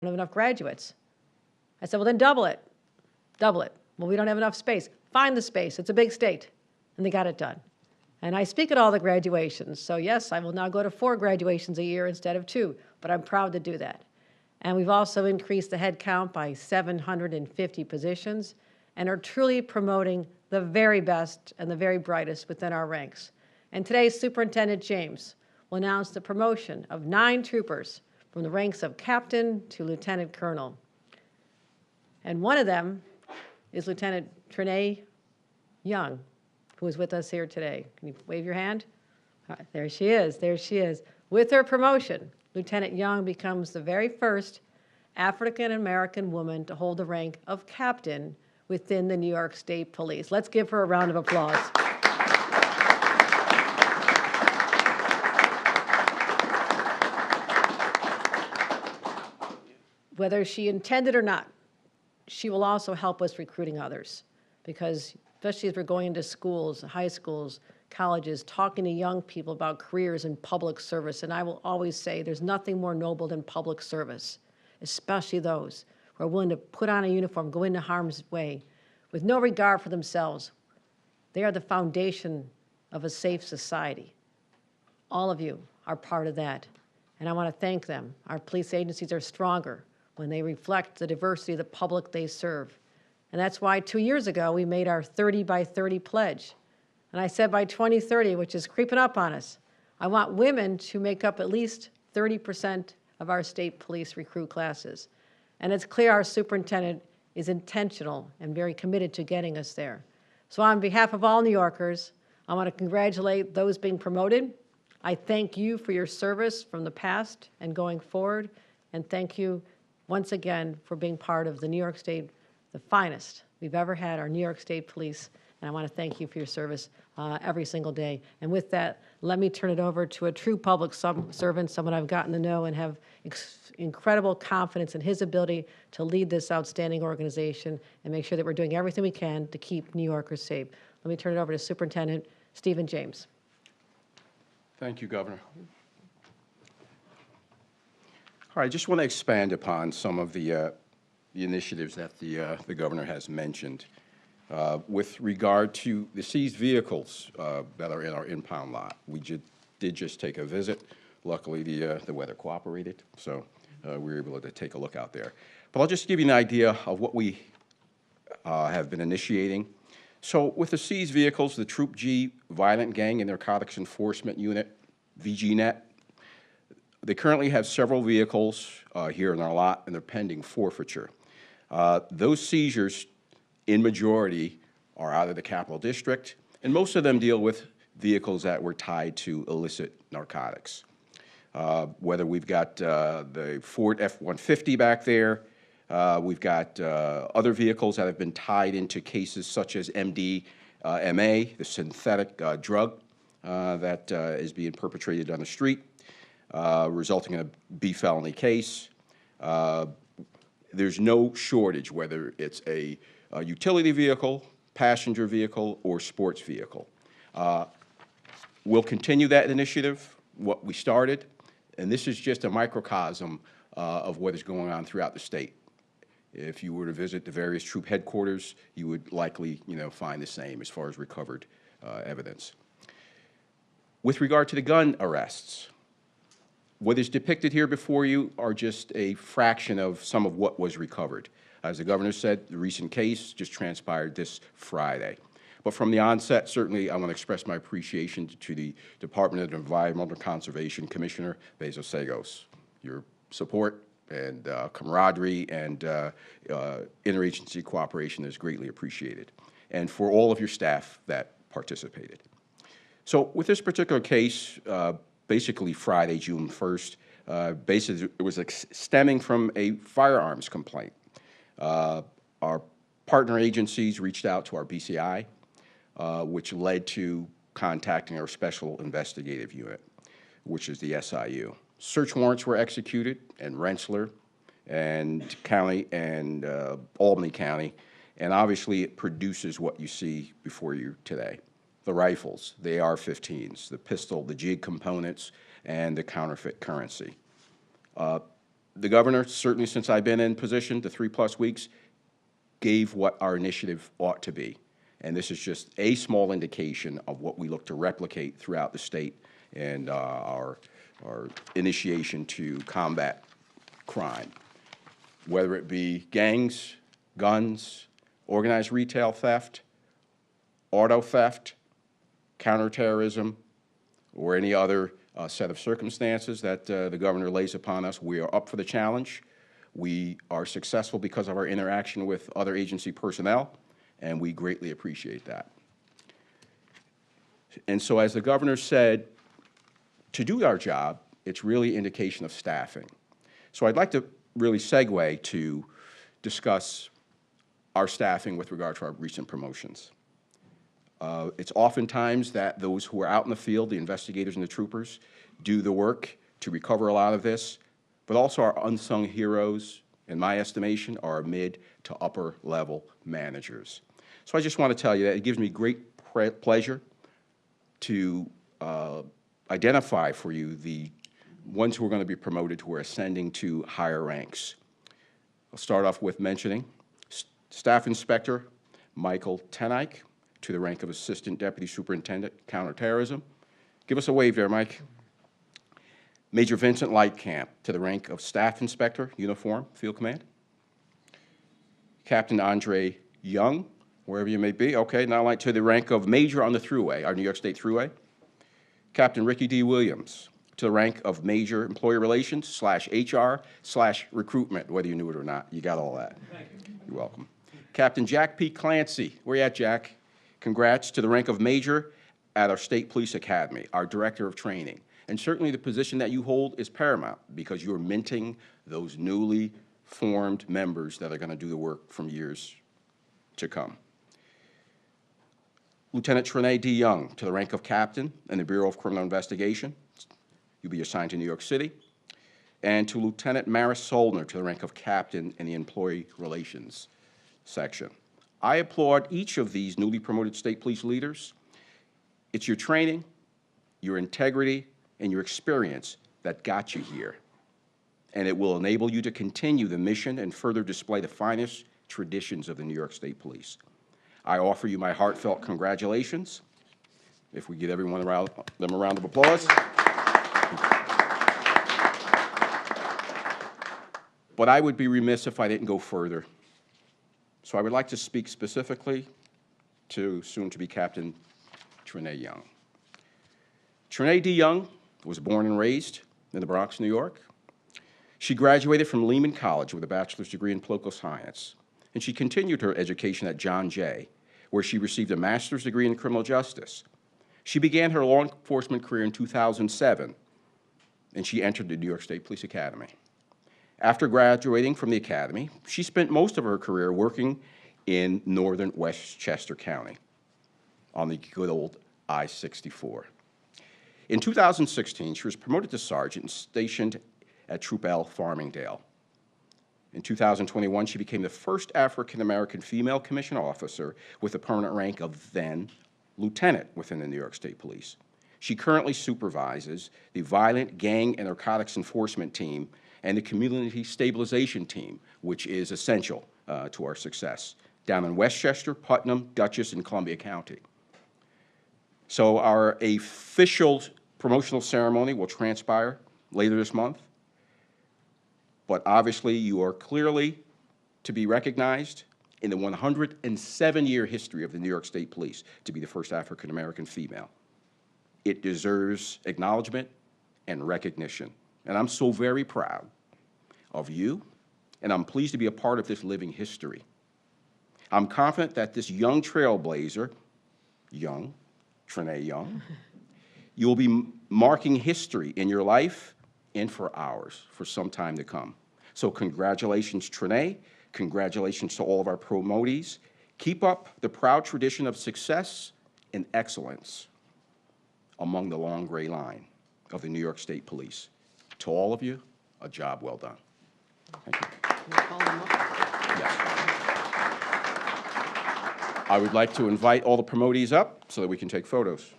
don't have enough graduates. I said, well, then double it. Double it. Well, we don't have enough space. Find the space. It's a big state. And they got it done. And I speak at all the graduations. So yes, I will now go to 4 graduations a year instead of 2, but I'm proud to do that. And we've also increased the head count by 750 positions and are truly promoting the very best and the very brightest within our ranks. And today, Superintendent James will announce the promotion of 9 troopers from the ranks of captain to lieutenant colonel. And one of them is Lieutenant Trinae Young, who is with us here today. Can you wave your hand? There she is, there she is. With her promotion, Lieutenant Young becomes the very first African-American woman to hold the rank of captain within the New York State Police. Let's give her a round of applause. Whether she intended or not, she will also help us recruiting others, because especially as we're going into schools, high schools, colleges, talking to young people about careers in public service. And I will always say there's nothing more noble than public service, especially those who are willing to put on a uniform, go into harm's way with no regard for themselves. They are the foundation of a safe society. All of you are part of that. And I want to thank them. Our police agencies are stronger when they reflect the diversity of the public they serve. And that's why 2 years ago we made our 30 by 30 pledge. And I said by 2030, which is creeping up on us, I want women to make up at least 30% of our state police recruit classes. And it's clear our superintendent is intentional and very committed to getting us there. So on behalf of all New Yorkers, I want to congratulate those being promoted. I thank you for your service from the past and going forward, and thank you once again for being part of the New York State, the finest we've ever had, our New York State Police, and I want to thank you for your service every single day. And with that, let me turn it over to a true public servant, someone I've gotten to know and have incredible confidence in his ability to lead this outstanding organization and make sure that we're doing everything we can to keep New Yorkers safe. Let me turn it over to Superintendent Stephen James. Thank you, Governor. All right, I just want to expand upon some of the initiatives that the Governor has mentioned. With regard to the seized vehicles that are in our impound lot, we did just take a visit. Luckily, the weather cooperated, so we were able to take a look out there. But I'll just give you an idea of what we have been initiating. So with the seized vehicles, the Troop G Violent Gang and Narcotics Enforcement Unit, VGNet, they currently have several vehicles here in our lot, and they're pending forfeiture. Those seizures, in majority, are out of the Capital District, and most of them deal with vehicles that were tied to illicit narcotics. Whether we've got the Ford F-150 back there, we've got other vehicles that have been tied into cases such as MDMA, the synthetic drug that is being perpetrated on the street, resulting in a B felony case. There's no shortage, whether it's a utility vehicle, passenger vehicle, or sports vehicle. We'll continue that initiative, what we started, and this is just a microcosm of what is going on throughout the state. If you were to visit the various troop headquarters, you would likely, find the same as far as recovered evidence. With regard to the gun arrests, what is depicted here before you are just a fraction of some of what was recovered. As the Governor said, the recent case just transpired this Friday. But from the onset, certainly I want to express my appreciation to the Department of Environmental Conservation Commissioner Bezos. Your support and camaraderie and interagency cooperation is greatly appreciated, and for all of your staff that participated. So with this particular case, basically Friday, June 1st, basically it was stemming from a firearms complaint. Our partner agencies reached out to our BCI, which led to contacting our Special Investigative Unit, which is the SIU. Search warrants were executed in Rensselaer and County and Albany County, and obviously it produces what you see before you today. The rifles, the AR-15s, the pistol, the jig components, and the counterfeit currency. The governor, certainly since I've been in position, the 3+ weeks, gave what our initiative ought to be. And this is just a small indication of what we look to replicate throughout the state and our initiation to combat crime, whether it be gangs, guns, organized retail theft, auto theft, counterterrorism, or any other set of circumstances that the governor lays upon us. We are up for the challenge. We are successful because of our interaction with other agency personnel, and we greatly appreciate that. And so, as the governor said, to do our job, it's really indication of staffing. So I'd like to really segue to discuss our staffing with regard to our recent promotions. It's oftentimes that those who are out in the field, the investigators and the troopers, do the work to recover a lot of this, but also our unsung heroes, in my estimation, are mid to upper level managers. So I just want to tell you that it gives me great pleasure to identify for you the ones who are going to be promoted who are ascending to higher ranks. I'll start off with mentioning Staff Inspector Michael Tenike to the rank of Assistant Deputy Superintendent, Counterterrorism. Give us a wave there, Mike. Major Vincent Lightcamp to the rank of Staff Inspector, Uniform, Field Command. Captain Andre Young, wherever you may be, okay, now like to the rank of Major on the Thruway, our New York State Thruway. Captain Ricky D. Williams to the rank of Major Employee Relations / HR / Recruitment, whether you knew it or not. You got all that. Thank you. You're welcome. Captain Jack P. Clancy, where you at, Jack? Congrats to the rank of Major at our State Police Academy, our Director of Training. And certainly the position that you hold is paramount because you're minting those newly formed members that are going to do the work from years to come. Lieutenant Trenae D. Young to the rank of Captain in the Bureau of Criminal Investigation. You'll be assigned to New York City. And to Lieutenant Maris Solner to the rank of Captain in the Employee Relations section. I applaud each of these newly promoted state police leaders. It's your training, your integrity, and your experience that got you here. And it will enable you to continue the mission and further display the finest traditions of the New York State Police. I offer you my heartfelt congratulations. If we give everyone them a round of applause. But I would be remiss if I didn't go further. So I would like to speak specifically to soon-to-be Captain Trenae Young. Trenae D. Young was born and raised in the Bronx, New York. She graduated from Lehman College with a bachelor's degree in political science, and she continued her education at John Jay, where she received a master's degree in criminal justice. She began her law enforcement career in 2007, and she entered the New York State Police Academy. After graduating from the academy, she spent most of her career working in northern Westchester County on the good old I-64. In 2016, she was promoted to sergeant and stationed at Troop L, Farmingdale. In 2021, she became the first African-American female commissioned officer with the permanent rank of then lieutenant within the New York State Police. She currently supervises the Violent Gang and Narcotics Enforcement Team and the Community Stabilization Team, which is essential to our success, down in Westchester, Putnam, Dutchess, and Columbia County. So our official promotional ceremony will transpire later this month. But obviously, you are clearly to be recognized in the 107-year history of the New York State Police to be the first African-American female. It deserves acknowledgement and recognition. And I'm so very proud of you, and I'm pleased to be a part of this living history. I'm confident that this young trailblazer, Trenae Young, you will be marking history in your life and for ours for some time to come. So congratulations, Trenae. Congratulations to all of our promotees. Keep up the proud tradition of success and excellence among the long gray line of the New York State Police. To all of you, a job well done. Thank you. Can you call them up? Yes. I would like to invite all the promotees up so that we can take photos.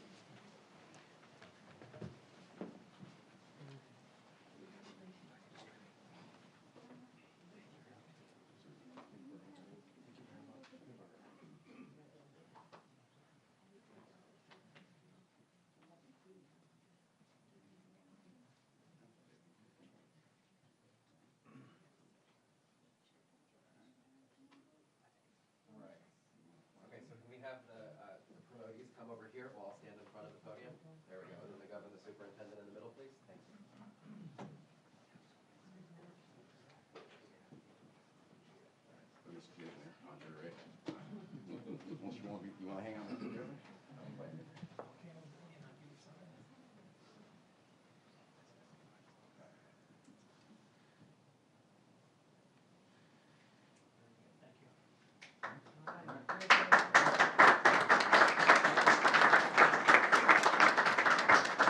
You want to hang out with me?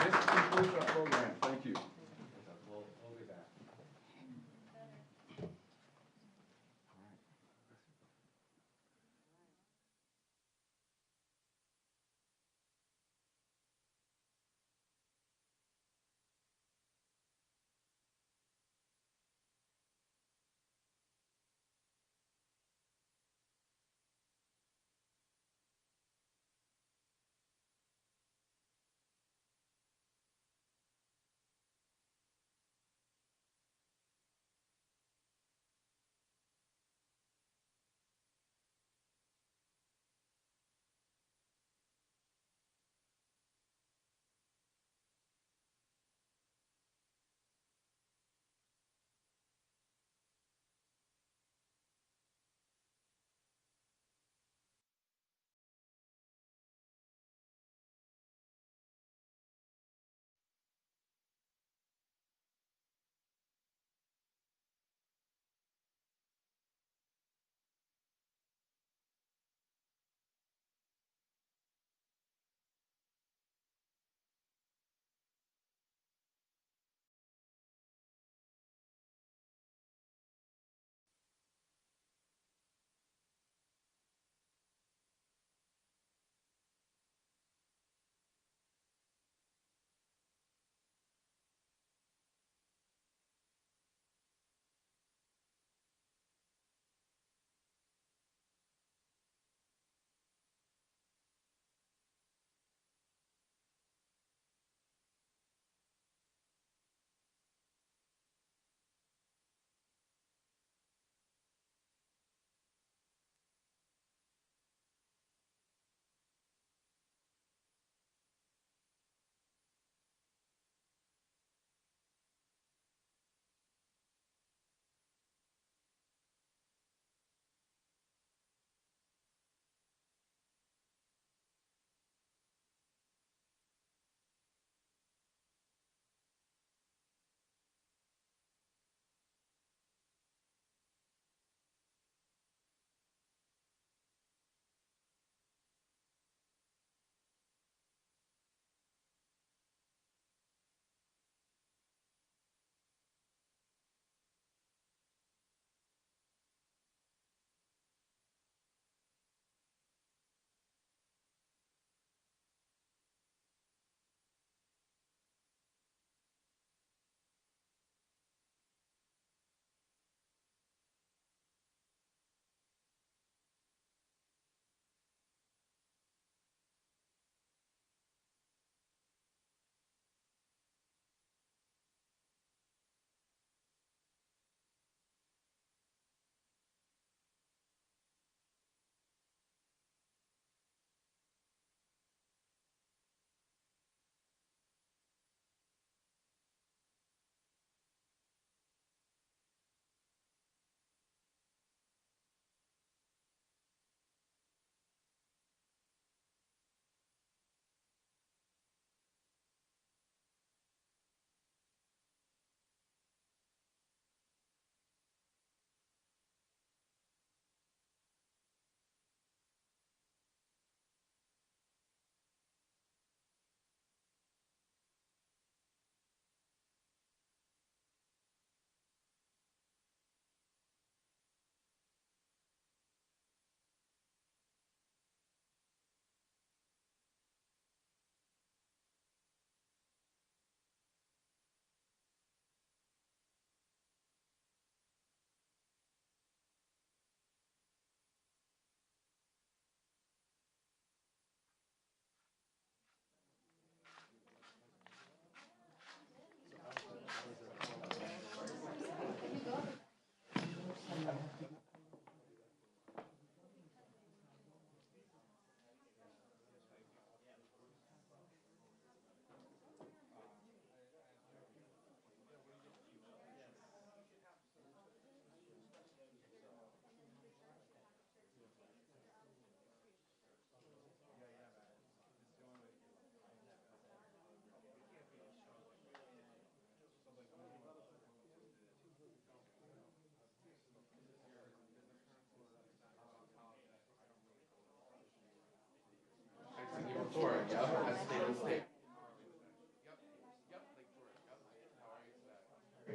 This concludes our program. Thank you. We'll be back.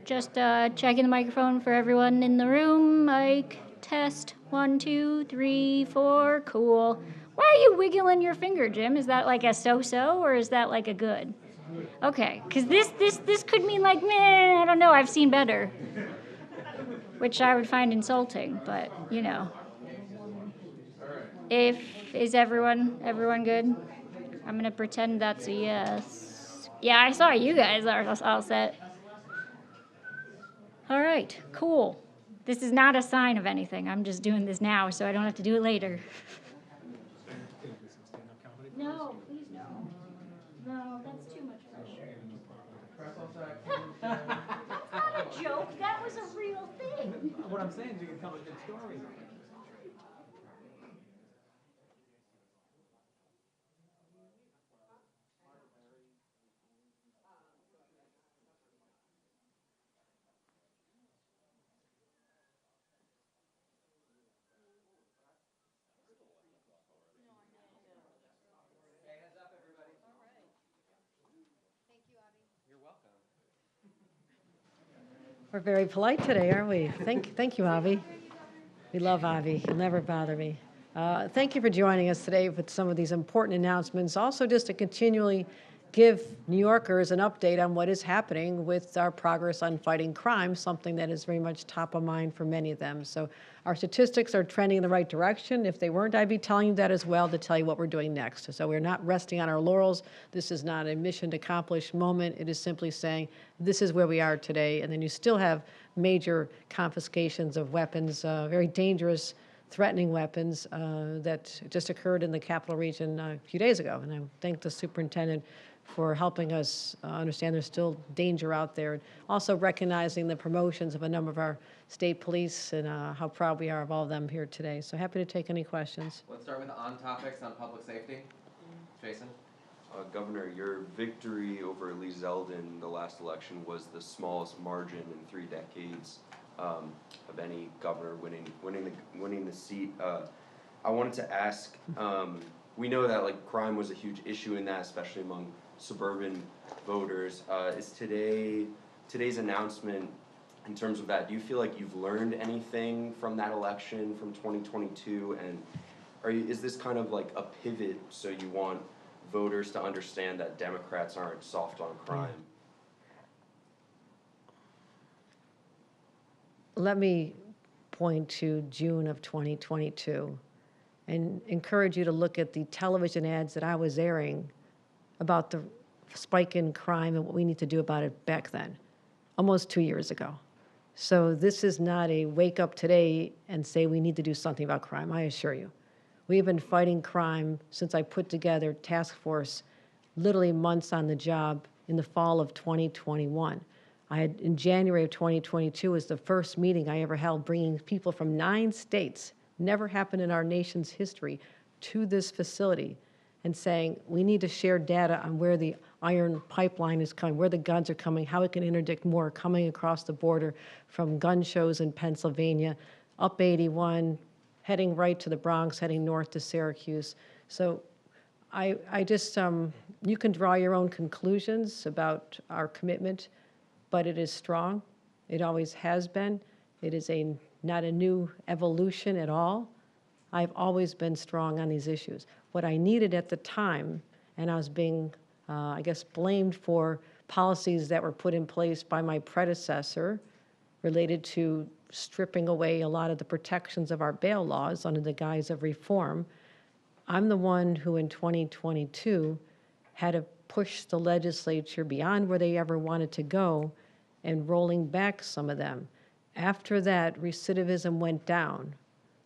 Just checking the microphone for everyone in the room. Mic test 1, 2, 3, 4. Cool. Why are you wiggling your finger, Jim? Is that like a so-so or is that like a good? Okay, because this could mean like meh. I don't know. I've seen better, which I would find insulting. But you know, is everyone good? I'm gonna pretend that's a yes. Yeah, I saw you guys are all set. All right, cool. This is not a sign of anything. I'm just doing this now so I don't have to do it later. No, please no. No, that's too much pressure. That's not a joke. That was a real thing. What I'm saying is you can tell a good story. We're very polite today, aren't we? Thank you, Avi. We love Avi. He'll never bother me. Thank you for joining us today with some of these important announcements. Also, just to continually give New Yorkers an update on what is happening with our progress on fighting crime, something that is very much top of mind for many of them. So our statistics are trending in the right direction. If they weren't, I'd be telling you that as well to tell you what we're doing next. So we're not resting on our laurels. This is not a mission accomplished moment. It is simply saying this is where we are today. And then you still have major confiscations of weapons, very dangerous, threatening weapons that just occurred in the capital region a few days ago. And I thank the superintendent for helping us understand there's still danger out there. And also recognizing the promotions of a number of our state police and how proud we are of all of them here today. So happy to take any questions. Let's start with on topics on public safety. Jason? Governor, your victory over Lee Zeldin the last election was the smallest margin in 3 decades of any governor winning the seat. I wanted to ask, we know that like crime was a huge issue in that, especially among suburban voters. Is today's announcement in terms of that, do you feel like you've learned anything from that election from 2022? And is this kind of like a pivot so you want voters to understand that Democrats aren't soft on crime? Let me point to June of 2022 and encourage you to look at the television ads that I was airing about the spike in crime and what we need to do about it back then, almost 2 years ago. So this is not a wake up today and say we need to do something about crime, I assure you. We have been fighting crime since I put together task force, literally months on the job in the fall of 2021. In January of 2022 was the first meeting I ever held, bringing people from 9 states, never happened in our nation's history, to this facility and saying, we need to share data on where the iron pipeline is coming, where the guns are coming, how we can interdict more coming across the border from gun shows in Pennsylvania, up 81, heading right to the Bronx, heading north to Syracuse. So I just, you can draw your own conclusions about our commitment, but it is strong. It always has been. It is not a new evolution at all. I've always been strong on these issues. What I needed at the time, and I was being, I guess, blamed for policies that were put in place by my predecessor related to stripping away a lot of the protections of our bail laws under the guise of reform. I'm the one who in 2022 had to push the legislature beyond where they ever wanted to go and rolling back some of them. After that, recidivism went down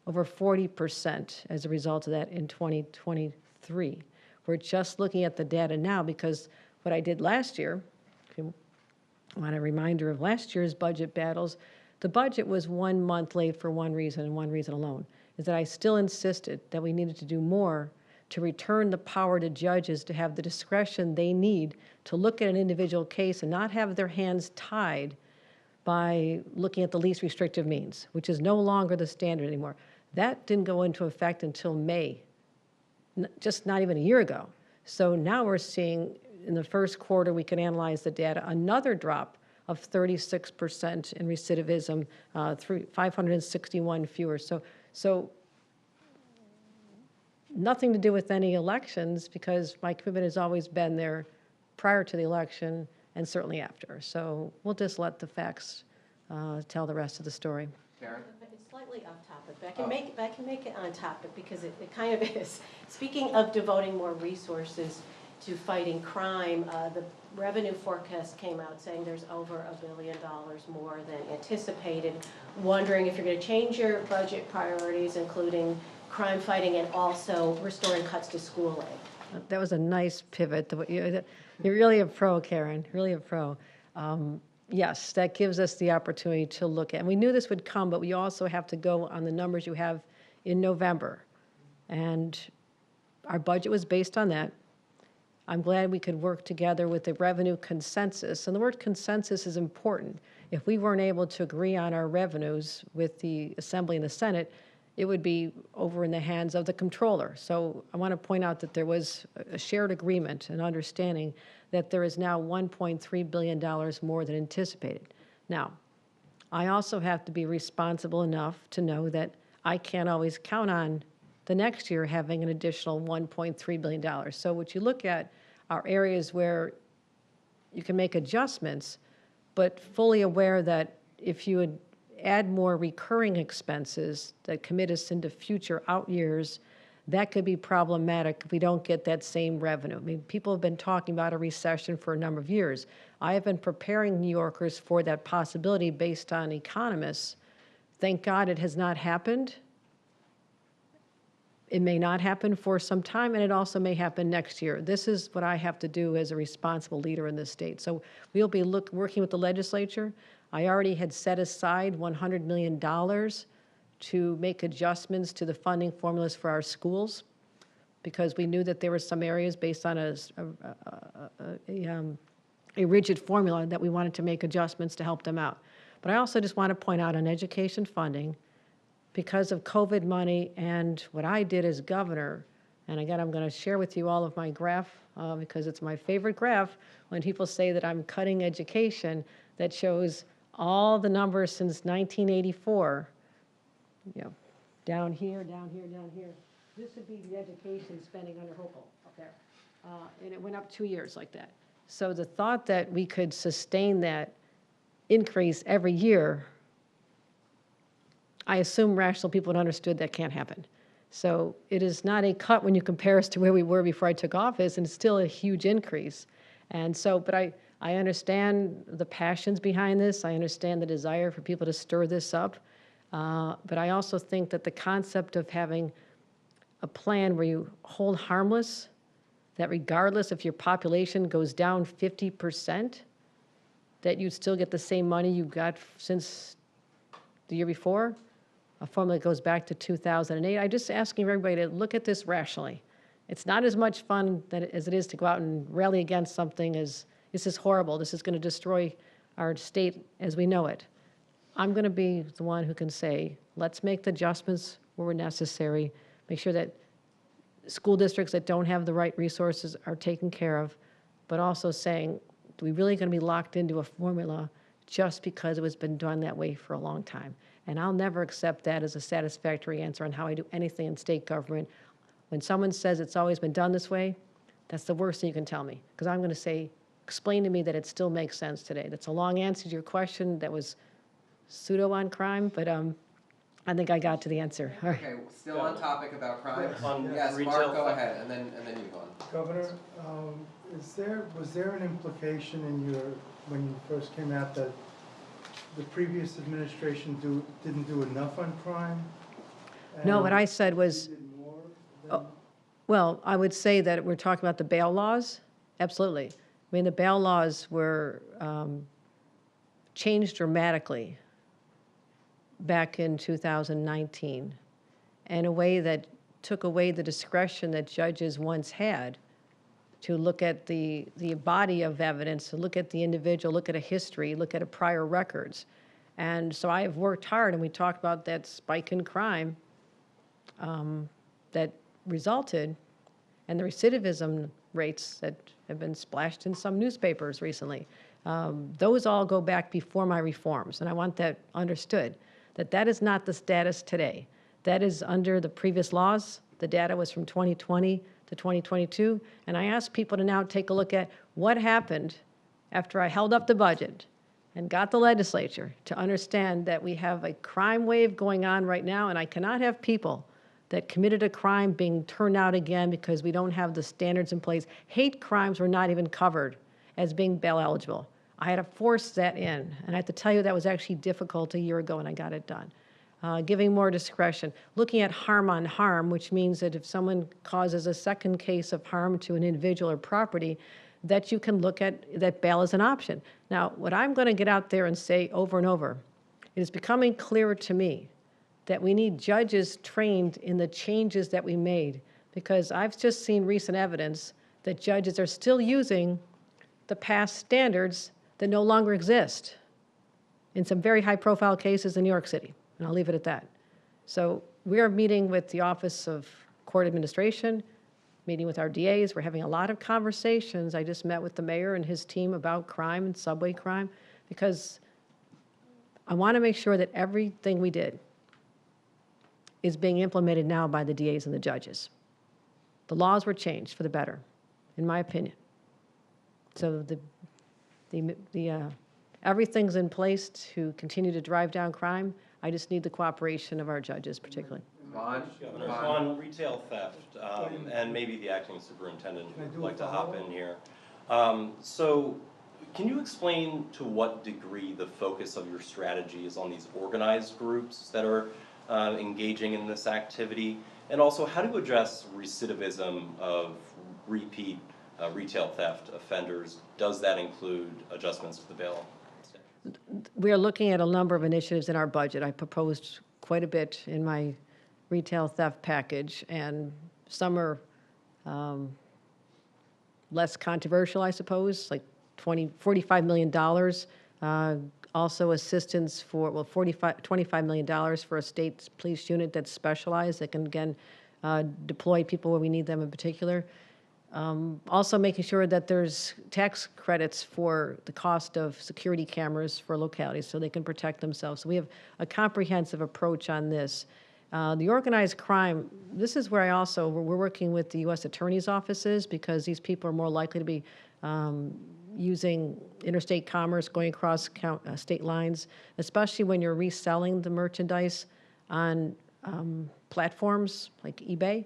over 40% as a result of that in 2023. We're just looking at the data now because what I did last year, if you want a reminder of last year's budget battles, the budget was 1 month late for one reason and one reason alone, is that I still insisted that we needed to do more to return the power to judges to have the discretion they need to look at an individual case and not have their hands tied by looking at the least restrictive means, which is no longer the standard anymore. That didn't go into effect until May, just not even a year ago. So now we're seeing in the first quarter, we can analyze the data, another drop of 36% in recidivism, 561 fewer. So nothing to do with any elections, because my commitment has always been there prior to the election and certainly after. So we'll just let the facts tell the rest of the story. Karen? It's slightly off topic, but I can make it on topic because it kind of is. Speaking of devoting more resources to fighting crime, the revenue forecast came out saying there's over $1 billion more than anticipated. Wondering if you're going to change your budget priorities, including crime fighting and also restoring cuts to school aid. That was a nice pivot. You're really a pro, Karen, really a pro. Yes, that gives us the opportunity to look at, and we knew this would come, but we also have to go on the numbers you have in November. And our budget was based on that. I'm glad we could work together with the revenue consensus. And the word consensus is important. If we weren't able to agree on our revenues with the Assembly and the Senate, it would be over in the hands of the comptroller. So I want to point out that there was a shared agreement and understanding that there is now $1.3 billion more than anticipated. Now, I also have to be responsible enough to know that I can't always count on the next year having an additional $1.3 billion. So what you look at are areas where you can make adjustments, but fully aware that if you would add more recurring expenses that commit us into future out years, that could be problematic if we don't get that same revenue. I mean, people have been talking about a recession for a number of years. I have been preparing New Yorkers for that possibility based on economists. Thank God it has not happened. It may not happen for some time, and it also may happen next year. This is what I have to do as a responsible leader in this state. So we'll be working with the legislature. I already had set aside $100 million to make adjustments to the funding formulas for our schools, because we knew that there were some areas based on a rigid formula that we wanted to make adjustments to help them out. But I also just want to point out on education funding, because of COVID money and what I did as governor, and again, I'm going to share with you all of my graph because it's my favorite graph when people say that I'm cutting education, that shows all the numbers since 1984, down here, down here, down here. This would be the education spending under Hochul up there. And it went up 2 years like that. So the thought that we could sustain that increase every year, I assume rational people had understood that can't happen. So it is not a cut when you compare us to where we were before I took office, and it's still a huge increase. And so, but I understand the passions behind this. I understand the desire for people to stir this up. But I also think that the concept of having a plan where you hold harmless, that regardless if your population goes down 50%, that you still get the same money you got since the year before, a formula that goes back to 2008. I'm just asking everybody to look at this rationally. It's not as much fun as it is to go out and rally against something as, this is horrible, this is going to destroy our state as we know it. I'm going to be the one who can say, let's make the adjustments where necessary, make sure that school districts that don't have the right resources are taken care of, but also saying, are we really going to be locked into a formula just because it has been done that way for a long time? And I'll never accept that as a satisfactory answer on how I do anything in state government. When someone says it's always been done this way, that's the worst thing you can tell me, because I'm going to say, explain to me that it still makes sense today. That's a long answer to your question that was pseudo on crime, but I think I got to the answer. All right. Okay, still on topic about crime? On Yes, retail Mark, go fund. ahead, and then you go on. Governor, was there an implication in when you first came out that the previous administration didn't do enough on crime? No, what And I said was, you did more than- well, I would say that we're talking about the bail laws. Absolutely. I mean, the bail laws were changed dramatically back in 2019 in a way that took away the discretion that judges once had to look at the body of evidence, to look at the individual, look at a history, look at a prior records. And so I have worked hard, and we talked about that spike in crime that resulted, and the recidivism rates that have been splashed in some newspapers recently. Those all go back before my reforms, and I want that understood, that that is not the status today. That is under the previous laws. The data was from 2020 to 2022, and I asked people to now take a look at what happened after I held up the budget and got the legislature to understand that we have a crime wave going on right now, and I cannot have people that committed a crime being turned out again because we don't have the standards in place. Hate crimes were not even covered as being bail eligible. I had to force that in, and I have to tell you that was actually difficult a year ago, and I got it done. Giving more discretion, looking at harm on harm, which means that if someone causes a second case of harm to an individual or property, that you can look at that bail as an option. Now, what I'm going to get out there and say over and over, it is becoming clearer to me that we need judges trained in the changes that we made, because I've just seen recent evidence that judges are still using the past standards that no longer exist in some very high-profile cases in New York City, and I'll leave it at that. So we are meeting with the Office of Court Administration, meeting with our DAs. We're having a lot of conversations. I just met with the mayor and his team about crime and subway crime, because I want to make sure that everything we did is being implemented now by the DAs and the judges. The laws were changed for the better, in my opinion. So everything's in place to continue to drive down crime. I just need the cooperation of our judges particularly. Governor, on retail theft, and maybe the acting superintendent would like to hop in here. So can you explain to what degree the focus of your strategy is on these organized groups that are engaging in this activity? And also, how to address recidivism of repeat retail theft offenders? Does that include adjustments to the bail statute? We are looking at a number of initiatives in our budget. I proposed quite a bit in my retail theft package, and some are less controversial, I suppose, like $45 million. Also assistance for, well, $25 million for a state police unit that's specialized, that can, again, deploy people where we need them in particular. Also making sure that there's tax credits for the cost of security cameras for localities so they can protect themselves. So we have a comprehensive approach on this. The organized crime, this is where we're working with the U.S. Attorney's offices, because these people are more likely to be using interstate commerce, going across state lines, especially when you're reselling the merchandise on platforms like eBay.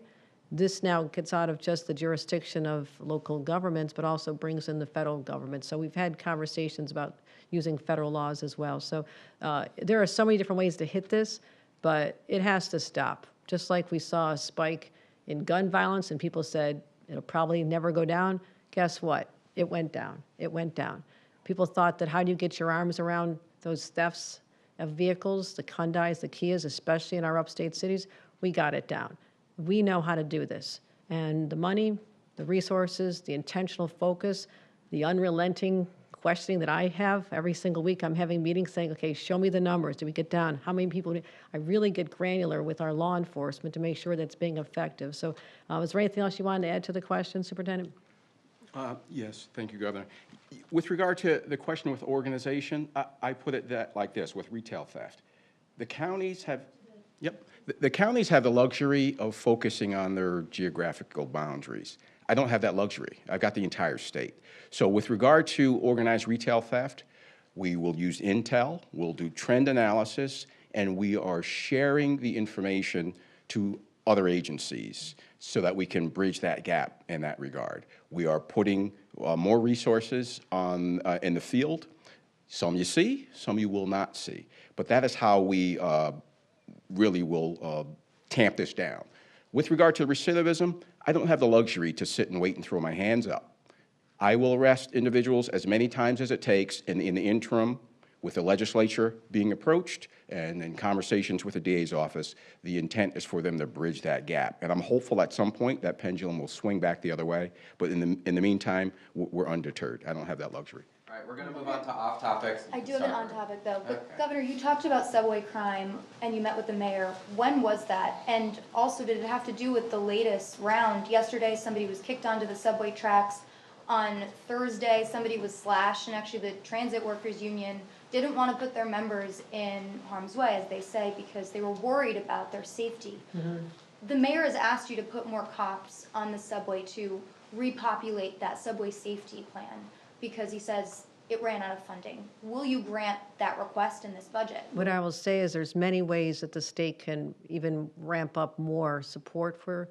This now gets out of just the jurisdiction of local governments, but also brings in the federal government. So we've had conversations about using federal laws as well. So there are so many different ways to hit this, but it has to stop. Just like we saw a spike in gun violence and people said it'll probably never go down, guess what? It went down. It went down. People thought that how do you get your arms around those thefts of vehicles, the Hyundais, the Kias, especially in our upstate cities? We got it down. We know how to do this. And the money, the resources, the intentional focus, the unrelenting questioning that I have every single week. I'm having meetings saying, okay, show me the numbers. Do we get down? How many people? I really get granular with our law enforcement to make sure that's being effective. So is there anything else you wanted to add to the question, Superintendent? Yes, thank you, Governor. With regard to the question with organization, I put it like this with retail theft. The counties have, the counties have the luxury of focusing on their geographical boundaries. I don't have that luxury. I've got the entire state. So with regard to organized retail theft, we will use intel, we'll do trend analysis, and we are sharing the information to other agencies so that we can bridge that gap in that regard. We are putting more resources on in the field. Some you see, some you will not see. But that is how we really will tamp this down. With regard to recidivism, I don't have the luxury to sit and wait and throw my hands up. I will arrest individuals as many times as it takes in the interim, with the legislature being approached and in conversations with the DA's office. The intent is for them to bridge that gap. And I'm hopeful at some point that pendulum will swing back the other way. But in the meantime, we're undeterred. I don't have that luxury. All right, we're going to move on to off topics. I do have an on topic though. But Okay. Governor, you talked about subway crime and you met with the mayor. When was that? And also, did it have to do with the latest round? Yesterday, somebody was kicked onto the subway tracks On Thursday, somebody was slashed, and actually the transit workers union didn't want to put their members in harm's way, as they say, because they were worried about their safety. The mayor has asked you to put more cops on the subway to repopulate that subway safety plan, because he says it ran out of funding. Will you grant that request in this budget? What I will say is there's many ways that the state can even ramp up more support for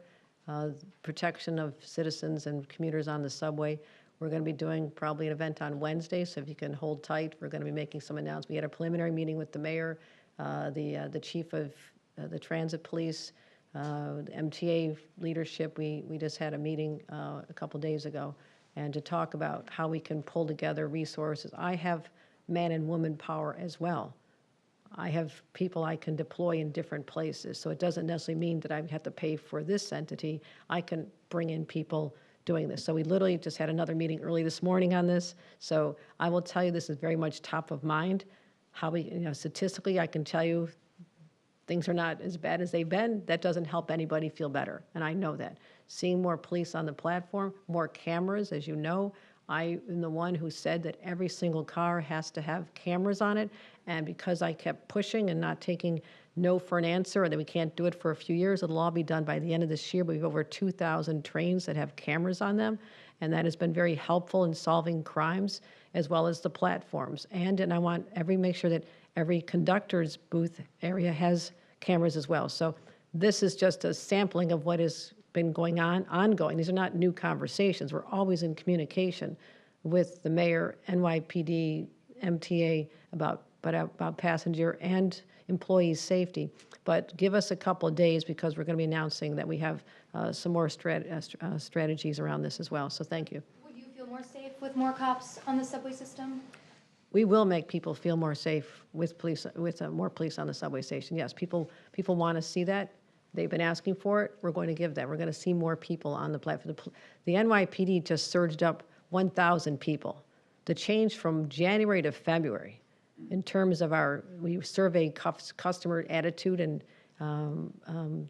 protection of citizens and commuters on the subway. We're going to be doing probably an event on Wednesday, so if you can hold tight, we're going to be making some announcements. We had a preliminary meeting with the mayor, the chief of the transit police, the MTA leadership. We just had a meeting a couple days ago, and to talk about how we can pull together resources. I have man and woman power as well. I have people I can deploy in different places, so it doesn't necessarily mean that I have to pay for this entity. I can bring in people doing this. So we literally just had another meeting early this morning on this. So I will tell you this is very much top of mind. How we, statistically, I can tell you things are not as bad as they've been. That doesn't help anybody feel better, and I know that. Seeing more police on the platform, more cameras, as you know. I am the one who said that every single car has to have cameras on it, and because I kept pushing and not taking no for an answer, and that we can't do it for a few years, it'll all be done by the end of this year, but we have over 2,000 trains that have cameras on them, and that has been very helpful in solving crimes, as well as the platforms. And I want make sure that every conductor's booth area has cameras as well. So this is just a sampling of what has been going on, ongoing. These are not new conversations. We're always in communication with the mayor, NYPD, MTA about passenger and employee safety. But give us a couple of days, because we're going to be announcing that we have some more strategies around this as well. So thank you. Would you feel more safe with more cops on the subway system? We will make people feel more safe with police, with more police on the subway station. Yes, people want to see that. They've been asking for it. We're going to give that. We're going to see more people on the platform. The NYPD just surged up 1,000 people. The change from January to February in terms of we survey customer attitude and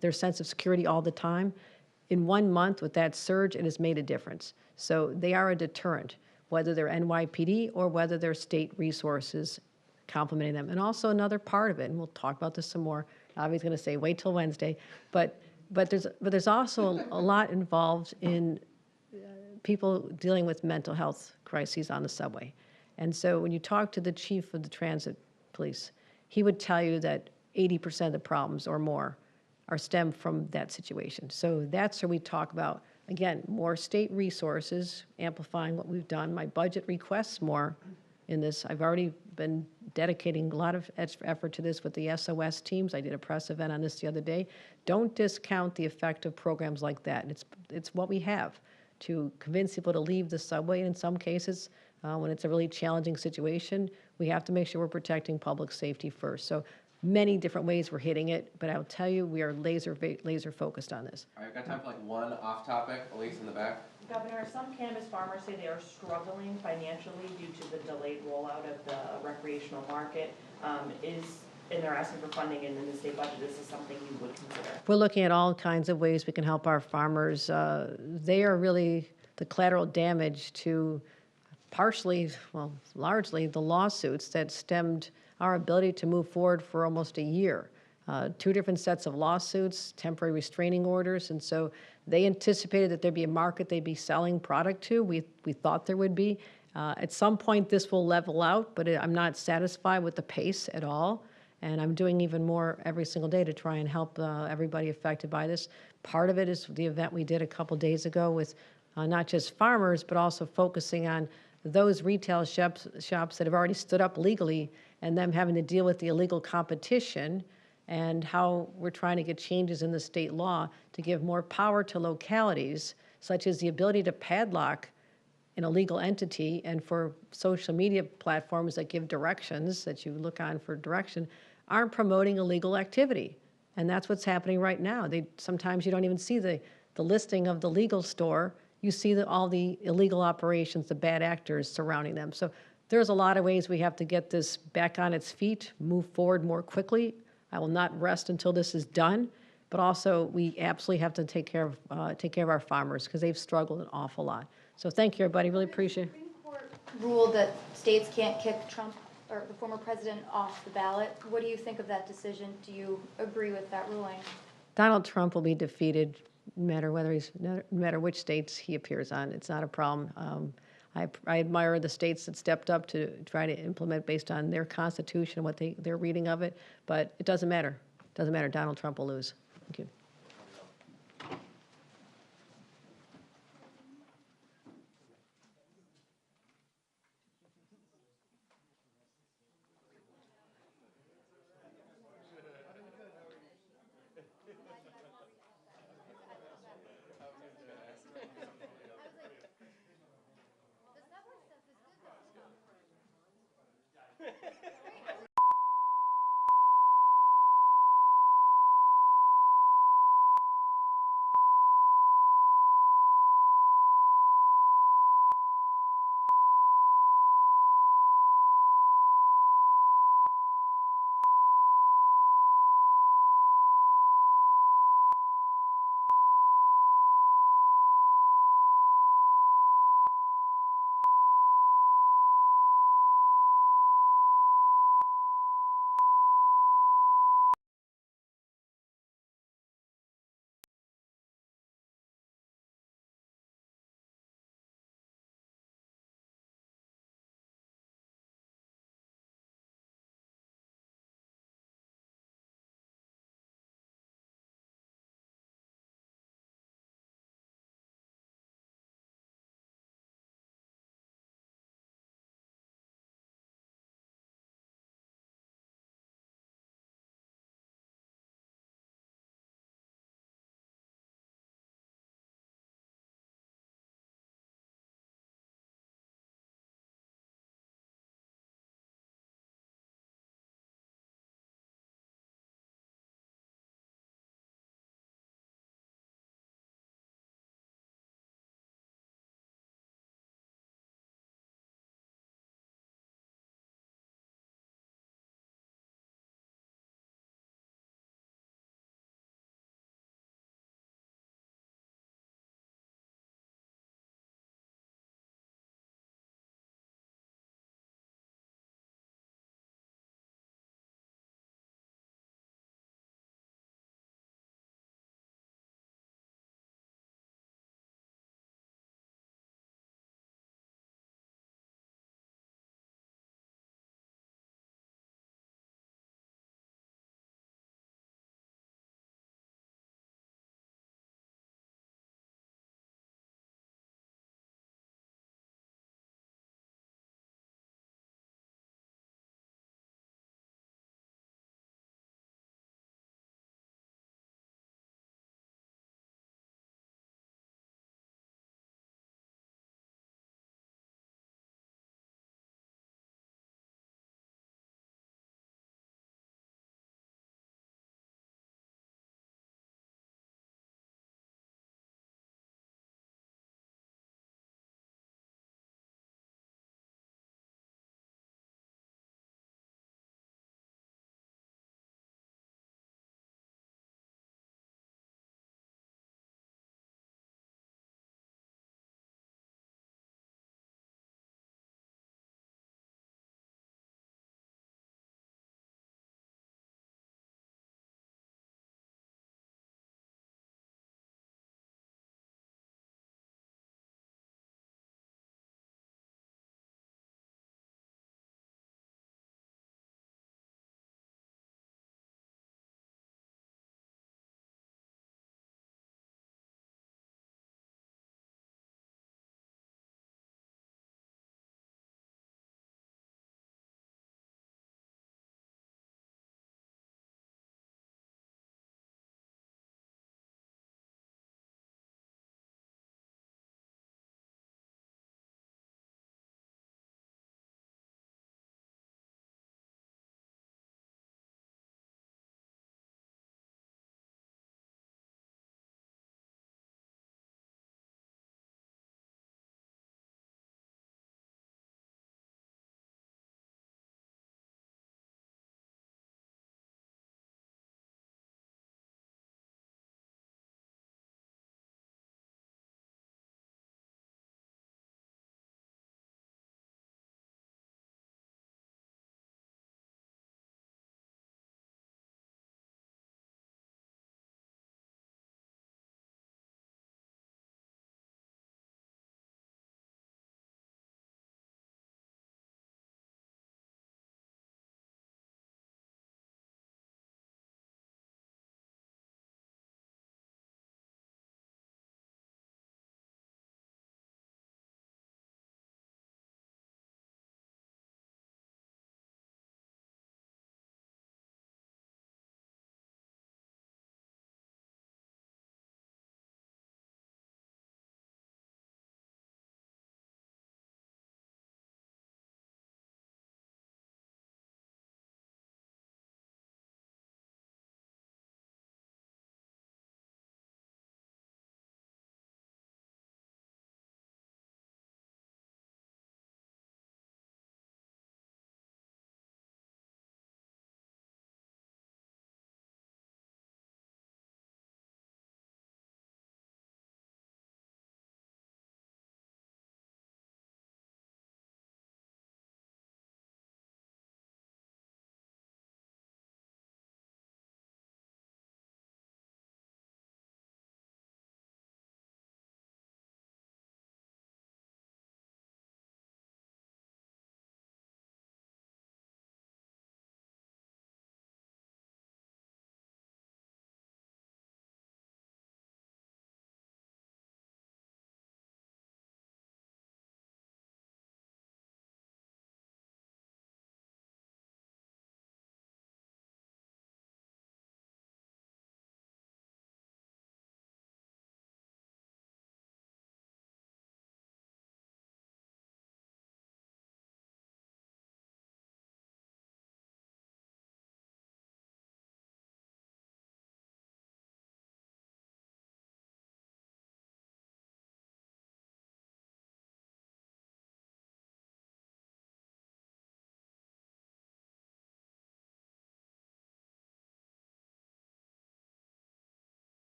their sense of security all the time. In 1 month with that surge, it has made a difference. So they are a deterrent, whether they're NYPD or whether they're state resources complementing them. And also another part of it, and we'll talk about this some more, Avi's going to say wait till Wednesday, but there's also a lot involved in people dealing with mental health crises on the subway. And so when you talk to the chief of the transit police, he would tell you that 80% of the problems or more are stemmed from that situation. So that's where we talk about, again, more state resources, amplifying what we've done. My budget requests more in this. I've already been dedicating a lot of effort to this with the SOS teams. I did a press event on this the other day. Don't discount the effect of programs like that. It's what we have to convince people to leave the subway. In some cases, when it's a really challenging situation, we have to make sure we're protecting public safety first. So many different ways we're hitting it, but I'll tell you, we are laser focused on this. All right, I've got time for like one off topic. Elise in the back. Governor, some cannabis farmers say they are struggling financially due to the delayed rollout of the recreational market. And they're asking for funding in the state budget. Is this something you would consider? We're looking at all kinds of ways we can help our farmers. They are really the collateral damage to largely the lawsuits that stemmed our ability to move forward for almost a year. 2 different sets of lawsuits, temporary restraining orders, and so they anticipated that there'd be a market they'd be selling product to. We thought there would be. At some point this will level out, but I'm not satisfied with the pace at all, and I'm doing even more every single day to try and help everybody affected by this. Part of it is the event we did a couple days ago with not just farmers, but also focusing on those retail shops that have already stood up legally and them having to deal with the illegal competition, and how we're trying to get changes in the state law to give more power to localities, such as the ability to padlock an illegal entity, and for social media platforms that give directions, that you look on for direction, aren't promoting illegal activity. And that's what's happening right now. Sometimes you don't even see the listing of the legal store. You see all the illegal operations, the bad actors surrounding them. So there's a lot of ways we have to get this back on its feet, move forward more quickly. I will not rest until this is done, but also we absolutely have to take care of our farmers, because they've struggled an awful lot. So thank you, everybody, really appreciate it. The Supreme Court ruled that states can't kick Trump or the former president off the ballot. What do you think of that decision? Do you agree with that ruling? Donald Trump will be defeated no matter no matter which states he appears on. It's not a problem. I admire the states that stepped up to try to implement based on their constitution, what their reading of it, but it doesn't matter. It doesn't matter. Donald Trump will lose. Thank you. This stuff is good.